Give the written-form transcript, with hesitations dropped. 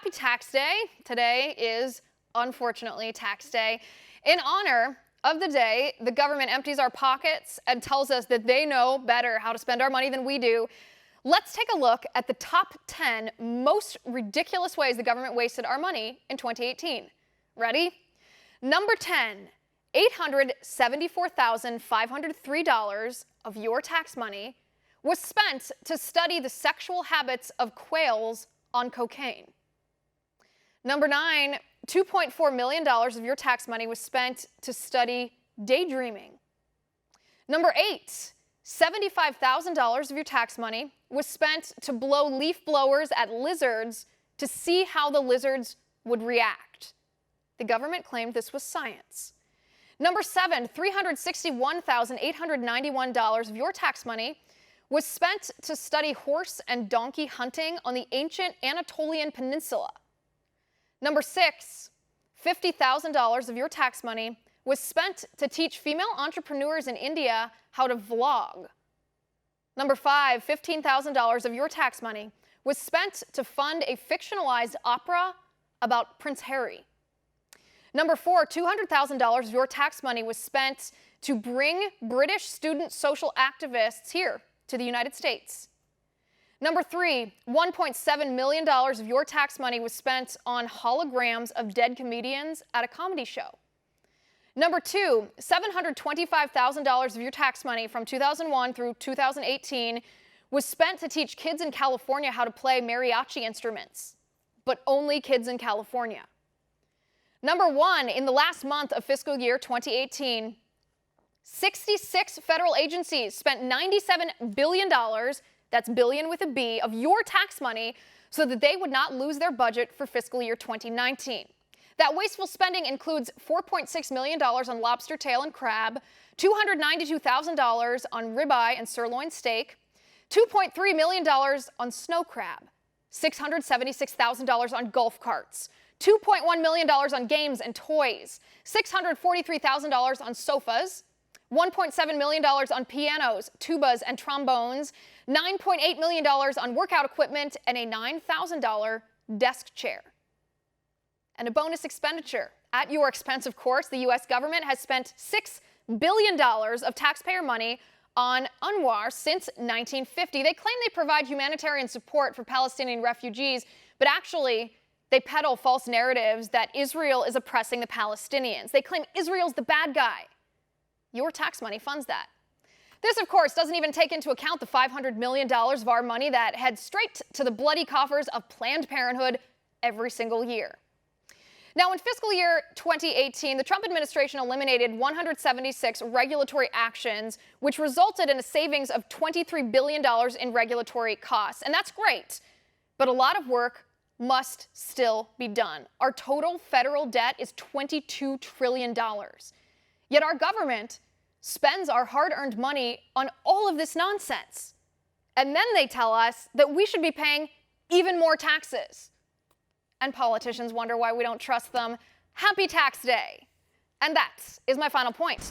happy tax day. Today is, unfortunately, tax day. In honor of the day, the government empties our pockets and tells us that they know better how to spend our money than we do. Let's take a look at the top 10 most ridiculous ways the government wasted our money in 2018. Ready? Number 10, $874,503 of your tax money was spent to study the sexual habits of quails on cocaine. Number 9, $2.4 million of your tax money was spent to study daydreaming. Number 8, $75,000 of your tax money was spent to blow leaf blowers at lizards to see how the lizards would react. The government claimed this was science. Number 7, $361,891 of your tax money was spent to study horse and donkey hunting on the ancient Anatolian Peninsula. Number 6, $50,000 of your tax money was spent to teach female entrepreneurs in India how to vlog. Number 5, $15,000 of your tax money was spent to fund a fictionalized opera about Prince Harry. Number 4, $200,000 of your tax money was spent to bring British student social activists here to the United States. Number 3, $1.7 million of your tax money was spent on holograms of dead comedians at a comedy show. Number 2, $725,000 of your tax money from 2001 through 2018 was spent to teach kids in California how to play mariachi instruments, but only kids in California. Number 1, in the last month of fiscal year 2018, 66 federal agencies spent $97 billion, that's billion with a B, of your tax money so that they would not lose their budget for fiscal year 2019. That wasteful spending includes $4.6 million on lobster tail and crab, $292,000 on ribeye and sirloin steak, $2.3 million on snow crab, $676,000 on golf carts, $2.1 million on games and toys, $643,000 on sofas, $1.7 million on pianos, tubas, and trombones, $9.8 million on workout equipment, and a $9,000 desk chair. And a bonus expenditure. At your expense, of course, the U.S. government has spent $6 billion of taxpayer money on UNRWA since 1950. They claim they provide humanitarian support for Palestinian refugees, but actually, they peddle false narratives that Israel is oppressing the Palestinians. They claim Israel's the bad guy. Your tax money funds that. This, of course, doesn't even take into account the $500 million of our money that heads straight to the bloody coffers of Planned Parenthood every single year. Now, in fiscal year 2018, the Trump administration eliminated 176 regulatory actions, which resulted in a savings of $23 billion in regulatory costs. And that's great, but a lot of work must still be done. Our total federal debt is $22 trillion. Yet our government spends our hard-earned money on all of this nonsense. And then they tell us that we should be paying even more taxes. And politicians wonder why we don't trust them. Happy tax day. And that is my final point.